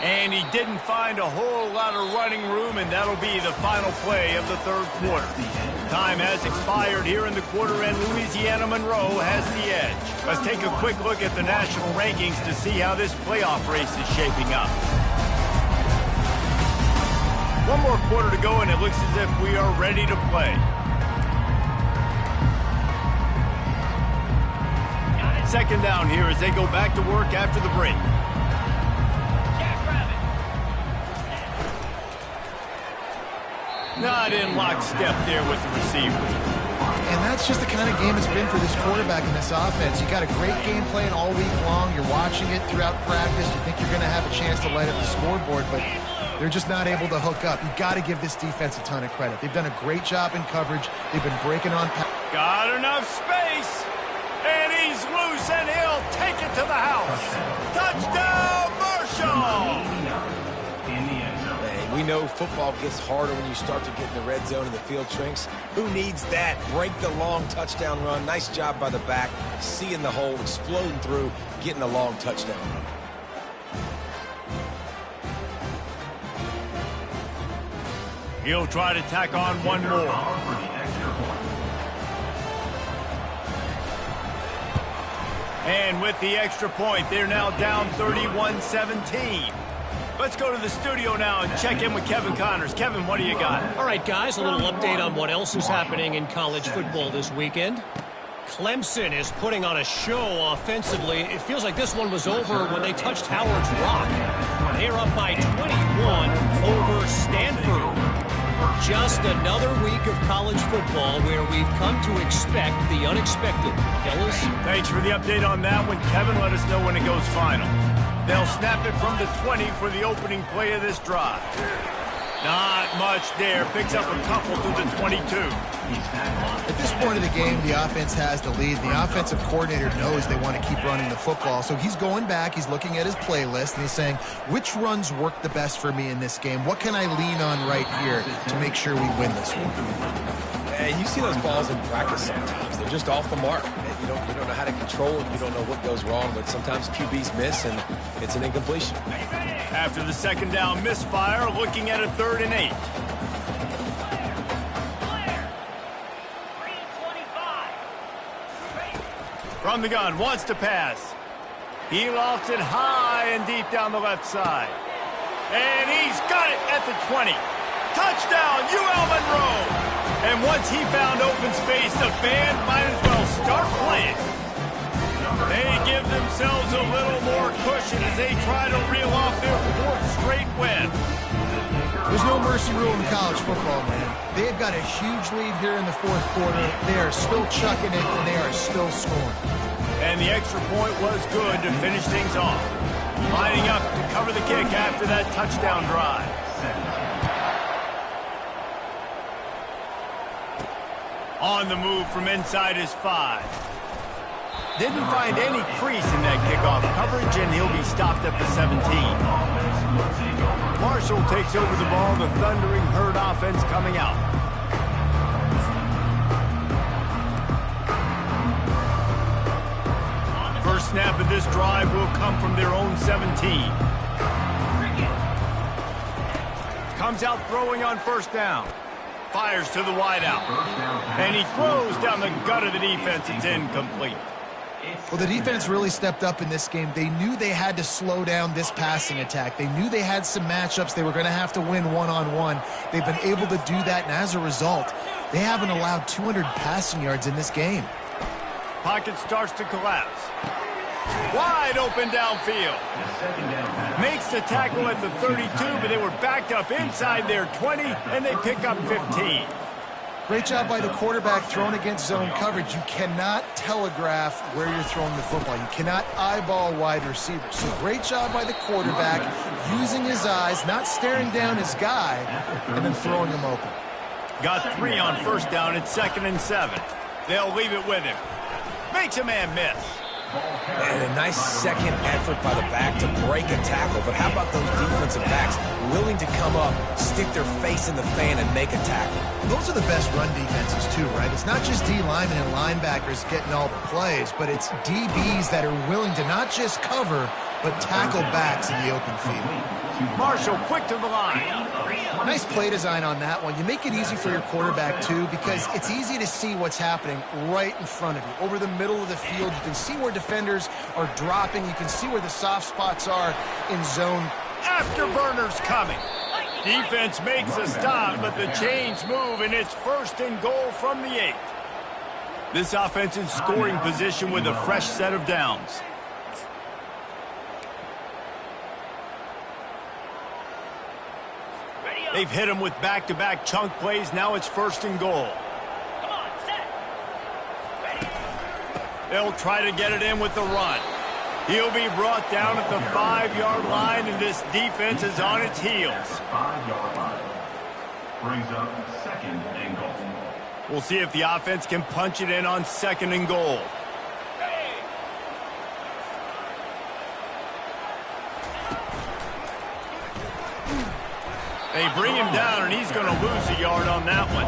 And he didn't find a whole lot of running room, and that'll be the final play of the third quarter. Time has expired here in the quarter, and Louisiana Monroe has the edge. Let's take a quick look at the national rankings to see how this playoff race is shaping up. more quarter to go, and it looks as if we are ready to play. Second down here as they go back to work after the break. Not in lockstep there with the receiver. And that's just the kind of game it's been for this quarterback in this offense. You got a great game plan all week long. You're watching it throughout practice. You think you're going to have a chance to light up the scoreboard, but they're just not able to hook up. You've got to give this defense a ton of credit. They've done a great job in coverage. They've been breaking on. Got enough space. And he's loose, and he'll take it to the house. Touchdown, Marshall! We know football gets harder when you start to get in the red zone and the field shrinks. Who needs that? Break the long touchdown run. Nice job by the back. Seeing the hole, exploding through, getting a long touchdown run. He'll try to tack on one more. And with the extra point, they're now down 31-17. Let's go to the studio now and check in with Kevin Connors. Kevin, what do you got? All right, guys, a little update on what else is happening in college football this weekend. Clemson is putting on a show offensively. It feels like this one was over when they touched Howard's Rock. They're up by 21 over Stanford. Just another week of college football where we've come to expect the unexpected. Fellas? Thanks for the update on that one. Kevin, let us know when it goes final. They'll snap it from the 20 for the opening play of this drive. Not much there. Picks up a couple to the 22. At this point of the game, the offense has the lead. The offensive coordinator knows they want to keep running the football. So he's going back. He's looking at his playlist, and he's saying, which runs work the best for me in this game? What can I lean on right here to make sure we win this one? Hey, you see those balls in practice sometimes. They're just off the mark. You don't know how to control them. You don't know what goes wrong, but sometimes QBs miss, and it's an incompletion. After the second down misfire, looking at a 3rd and 8. From the gun, wants to pass. He lofts it high and deep down the left side. And he's got it at the 20. Touchdown, UL Monroe! And once he found open space, the band might as well start playing. They give themselves a little more cushion as they try to reel off their 4th straight win. There's no mercy rule in college football, man. They've got a huge lead here in the 4th quarter. They are still chucking it, and they are still scoring. And the extra point was good to finish things off. Lining up to cover the kick after that touchdown drive. On the move from inside his 5. Didn't find any crease in that kickoff coverage, and he'll be stopped at the 17. Marshall takes over the ball, the Thundering Herd offense coming out. First snap of this drive will come from their own 17. Comes out throwing on first down. Fires to the wideout. And he throws down the gut of the defense. It's incomplete. Well, the defense really stepped up in this game. They knew they had to slow down this passing attack. They knew they had some matchups they were going to have to win one-on-one. They've been able to do that, and as a result, they haven't allowed 200 passing yards in this game. Pocket starts to collapse. Wide open downfield. Makes the tackle at the 32, but they were backed up inside their 20, and they pick up 15. Great job by the quarterback throwing against zone coverage. You cannot telegraph where you're throwing the football. You cannot eyeball wide receivers. So great job by the quarterback using his eyes, not staring down his guy, and then throwing him open. Got 3 on first down. It's 2nd and 7. They'll leave it with him. Makes a man miss. And a nice second effort by the back to break a tackle. But how about those defensive backs willing to come up, stick their face in the fan, and make a tackle? Those are the best run defenses, too, right? It's not just D linemen and linebackers getting all the plays, but it's DBs that are willing to not just cover, but tackle backs in the open field. Marshall quick to the line. Nice play design on that one. You make it easy for your quarterback, too, because it's easy to see what's happening right in front of you. Over the middle of the field, you can see where defenders are dropping. You can see where the soft spots are in zone. Afterburners coming. Defense makes a stop, but the chains move, and it's 1st and goal from the 8. This offense in scoring position with a fresh set of downs. They've hit him with back-to-back chunk plays. Now it's 1st and goal. They'll try to get it in with the run. He'll be brought down at the 5-yard line, and this defense is on its heels. 5-yard line. Brings up 2nd and goal. We'll see if the offense can punch it in on 2nd and goal. They bring him down, and he's going to lose a yard on that one.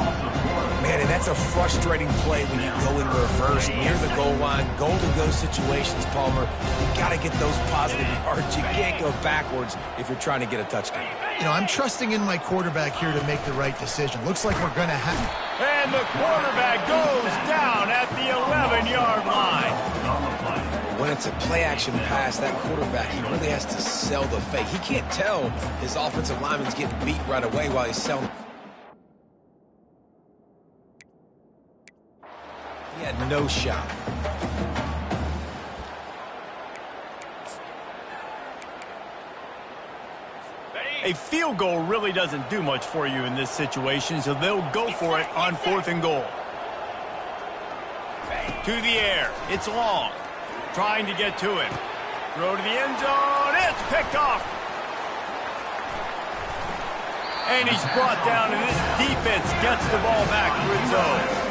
Man, and that's a frustrating play when you go in reverse near the goal line. Goal-to-go situations, Palmer. You got to get those positive yards. You can't go backwards if you're trying to get a touchdown. You know, I'm trusting in my quarterback here to make the right decision. Looks like we're going to have... And the quarterback goes down at the 11-yard line. When it's a play-action pass, that quarterback, he really has to sell the fake. He can't tell his offensive lineman's getting beat right away while he's selling. He had no shot. A field goal really doesn't do much for you in this situation, so they'll go for it on 4th and goal. To the air. It's long. Trying to get to it. Throw to the end zone. It's picked off. And he's brought down, and this defense gets the ball back to its own.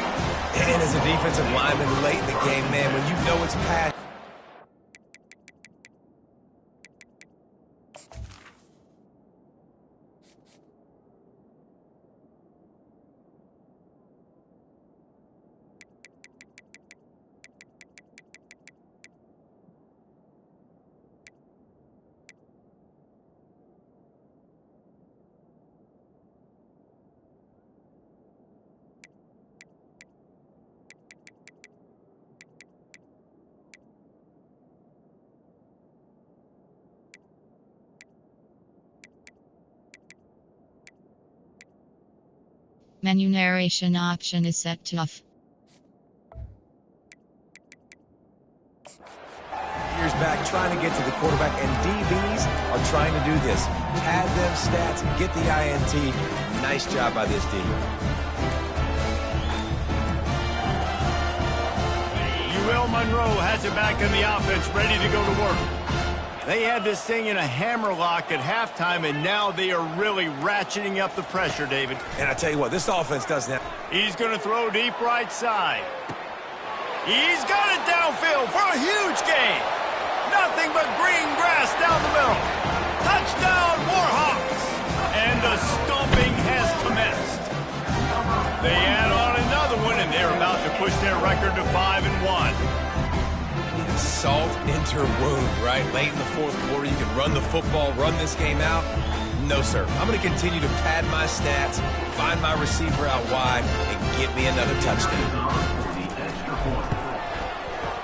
And as a defensive lineman late in the game, man, when you know it's past. Menu narration option is set to off. Years back trying to get to the quarterback, and DBs are trying to do this. Pad them stats, get the INT. Nice job by this D. UL Monroe has it back in the offense, ready to go to work. They had this thing in a hammerlock at halftime, and now they are really ratcheting up the pressure, David. And I tell you what, this offense doesn't have... He's going to throw deep right side. He's got it downfield for a huge gain. Nothing but green grass down the middle. Touchdown, Warhawks. And the stomping has commenced. They add on another one, and they're about to push their record to 5-1. Salt into wound, right? Late in the 4th quarter, you can run the football, run this game out. No, sir. I'm going to continue to pad my stats, find my receiver out wide, and get me another touchdown.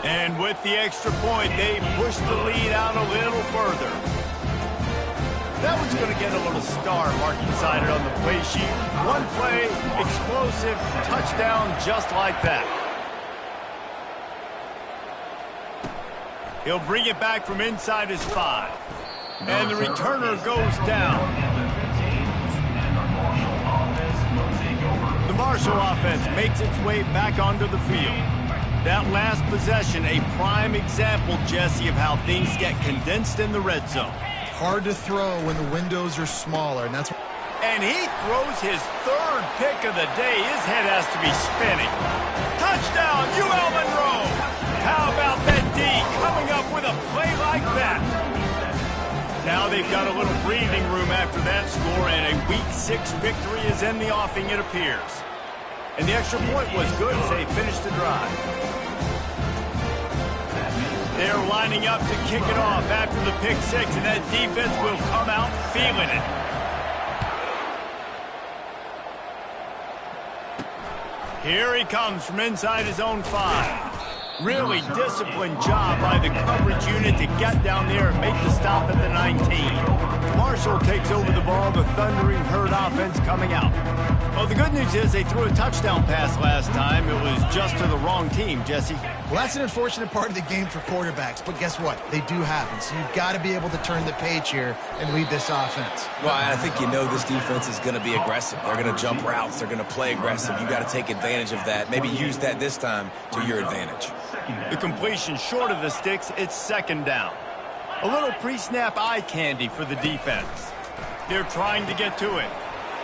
And with the extra point, they push the lead out a little further. That one's going to get a little star mark inside it on the play sheet. One play, explosive, touchdown just like that. He'll bring it back from inside his 5. And the returner goes down. The Marshall offense makes its way back onto the field. That last possession, a prime example, Jesse, of how things get condensed in the red zone. Hard to throw when the windows are smaller, and that's... And he throws his 3rd pick of the day. His head has to be spinning. Touchdown, UL Monroe! How about that D coming up with a play like that? Now they've got a little breathing room after that score, and a Week 6 victory is in the offing, it appears. And the extra point was good as they finished the drive. They're lining up to kick it off after the pick 6, and that defense will come out feeling it. Here he comes from inside his own 5. Really disciplined job by the coverage unit to get down there and make the stop at the 19. Marshall takes over the ball, the thundering herd offense coming out. Well, the good news is they threw a touchdown pass last time. It was just to the wrong team, Jesse. Well, that's an unfortunate part of the game for quarterbacks, but guess what? They do happen, so you've got to be able to turn the page here and lead this offense. Well, I think you know this defense is going to be aggressive. They're going to jump routes. They're going to play aggressive. You've got to take advantage of that. Maybe use that this time to your advantage. The completion short of the sticks, it's second down. A little pre-snap eye candy for the defense. They're trying to get to it.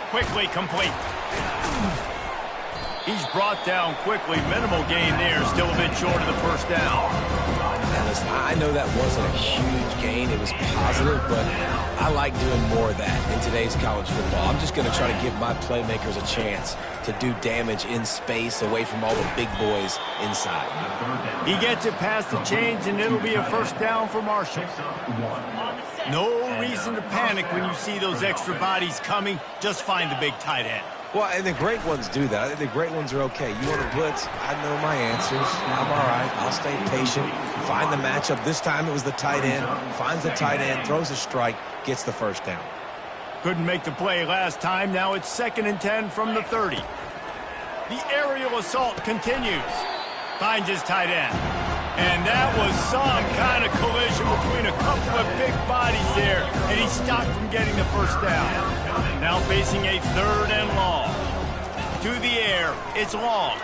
Quickly complete. He's brought down quickly. Minimal gain there. Still a bit short of the first down. And listen, I know that wasn't a huge gain. It was positive, but I like doing more of that in today's college football. I'm just going to try to give my playmakers a chance to do damage in space away from all the big boys inside. He gets it past the chains, and it'll be a first down for Marshall. No reason to panic when you see those extra bodies coming. Just find the big tight end. Well, and the great ones do that. I think the great ones are okay. You want to blitz? I know my answers. I'm all right. I'll stay patient. Find the matchup. This time it was the tight end. Finds the tight end, throws a strike, gets the first down. Couldn't make the play last time. Now it's 2nd and 10 from the 30. The aerial assault continues. Finds his tight end. And that was some kind of collision between a couple of big bodies there, and he stopped from getting the first down. Now facing a 3rd and long. To the air, it's long.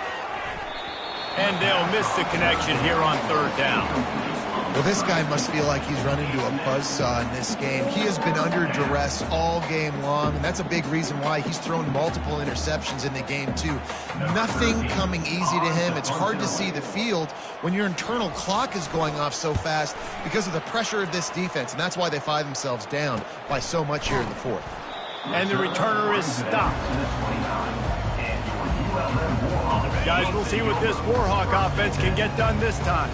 And they'll miss the connection here on 3rd down. Well, this guy must feel like he's run into a buzzsaw in this game. He has been under duress all game long, and that's a big reason why he's thrown multiple interceptions in the game, too. Nothing coming easy to him. It's hard to see the field when your internal clock is going off so fast because of the pressure of this defense, and that's why they find themselves down by so much here in the 4th. And the returner is stopped. Guys, we'll see what this Warhawk offense can get done this time.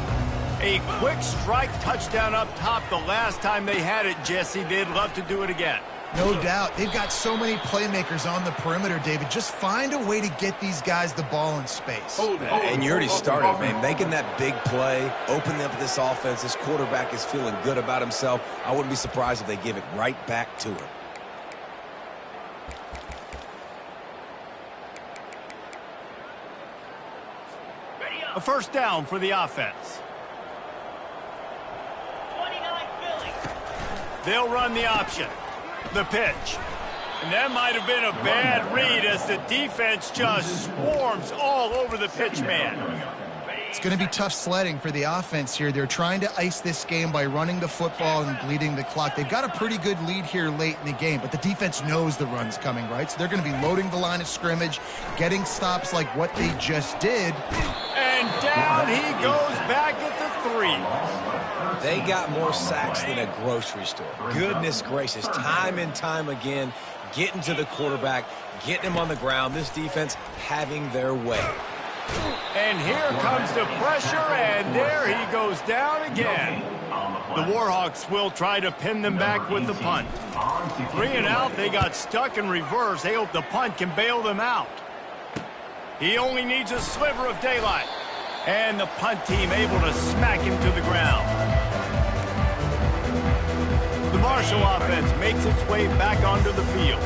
A quick strike touchdown up top the last time they had it, Jesse. They'd love to do it again. No doubt. They've got so many playmakers on the perimeter, David. Just find a way to get these guys the ball in space. And you already started, man. Making that big play, opening up this offense. This quarterback is feeling good about himself. I wouldn't be surprised if they give it right back to him. A first down for the offense. They'll run the option. The pitch. And that might have been a bad read as the defense just swarms all over the pitch man. It's going to be tough sledding for the offense here. They're trying to ice this game by running the football and bleeding the clock. They've got a pretty good lead here late in the game, but the defense knows the run's coming, right? So they're going to be loading the line of scrimmage, getting stops like what they just did. And down he goes back at the 3. They got more sacks than a grocery store. Goodness gracious, time and time again, getting to the quarterback, getting him on the ground. This defense having their way. And here comes the pressure, and there he goes down again. The Warhawks will try to pin them back with the punt. 3 and out, they got stuck in reverse. They hope the punt can bail them out. He only needs a sliver of daylight. And the punt team able to smack him to the ground. The Marshall offense makes its way back onto the field.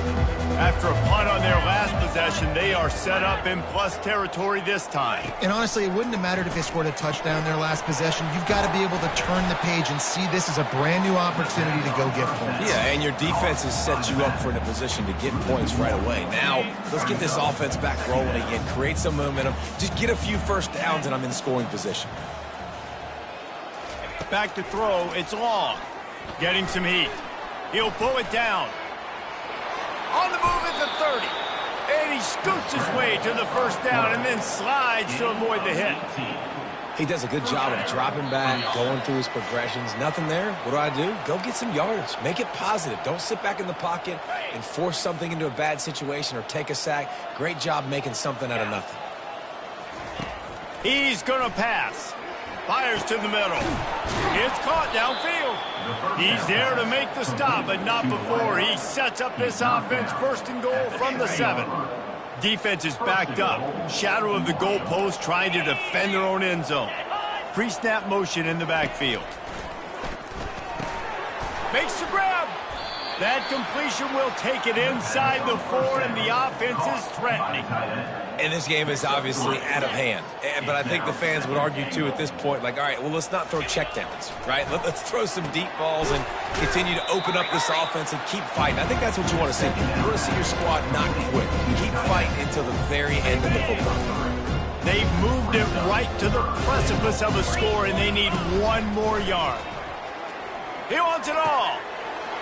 After a punt on their last possession, they are set up in plus territory this time. And honestly, it wouldn't have mattered if they scored a touchdown their last possession. You've got to be able to turn the page and see this as a brand new opportunity to go get points. Yeah, and your defense has set you up for a position to get points right away. Now, let's get this offense back rolling again. Create some momentum. Just get a few first downs, and I'm in scoring position. Back to throw. It's long. Getting some heat. He'll pull it down. On the move at the 30. And he scoots his way to the first down and then slides to avoid the hit. He does a good job of dropping back, going through his progressions. Nothing there. What do? Go get some yardage. Make it positive. Don't sit back in the pocket and force something into a bad situation or take a sack. Great job making something out of nothing. He's going to pass. Fires to the middle. It's caught downfield. He's there to make the stop, but not before he sets up this offense. First and goal from the 7. Defense is backed up. Shadow of the goalpost trying to defend their own end zone. Pre-snap motion in the backfield. Makes the grab. That completion will take it inside the 4, and the offense is threatening. And this game is obviously out of hand. But I think the fans would argue, too, at this point, like, all right, well, let's not throw checkdowns, right? Let's throw some deep balls and continue to open up this offense and keep fighting. I think that's what you want to see. You want to see your squad not quit. Keep fighting until the very end of the football game. They've moved it right to the precipice of a score, and they need one more yard. He wants it all.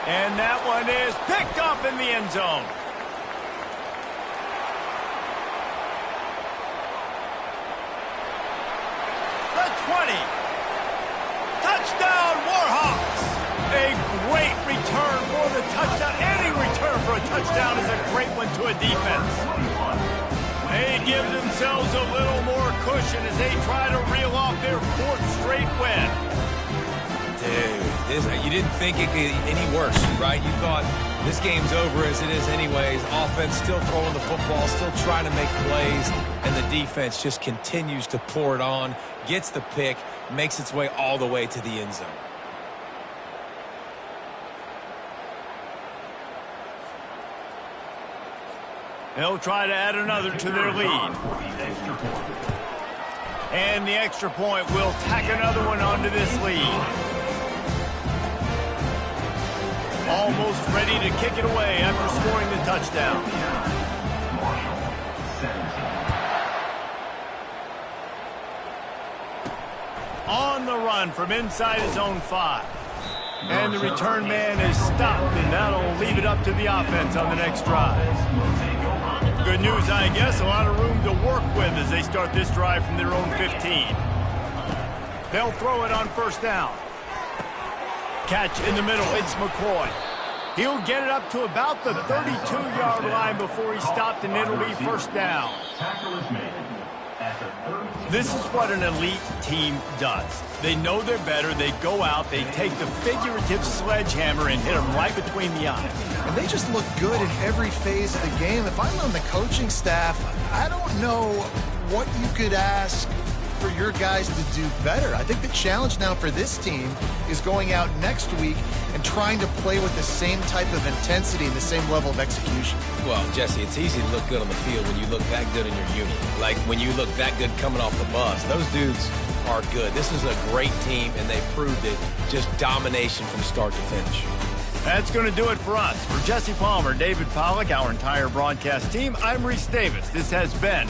And that one is picked up in the end zone. The 20. Touchdown, Warhawks. A great return for the touchdown. Any return for a touchdown is a great one to a defense. They give themselves a little more cushion as they try to reel off their 4th straight win. Dude, you didn't think it could get any worse, right? You thought this game's over as it is anyways. Offense still throwing the football, still trying to make plays, and the defense just continues to pour it on, gets the pick, makes its way all the way to the end zone. They'll try to add another to their lead. And the extra point will tack another one onto this lead. Almost ready to kick it away after scoring the touchdown. On the run from inside his own 5. And the return man is stopped, and that'll leave it up to the offense on the next drive. Good news, I guess, a lot of room to work with as they start this drive from their own 15. They'll throw it on first down. Catch in the middle, it's McCoy. He'll get it up to about the 32-yard line before he's stopped, and it'll be first down. This is what an elite team does. They know they're better, they go out, they take the figurative sledgehammer and hit them right between the eyes. And they just look good in every phase of the game. If I'm on the coaching staff, I don't know what you could ask for your guys to do better. I think the challenge now for this team is going out next week and trying to play with the same type of intensity and the same level of execution. Well, Jesse, it's easy to look good on the field when you look that good in your unit. Like when you look that good coming off the bus. Those dudes are good. This is a great team, and they proved it. Just domination from start to finish. That's going to do it for us. For Jesse Palmer, David Pollack, our entire broadcast team, I'm Reese Davis. This has been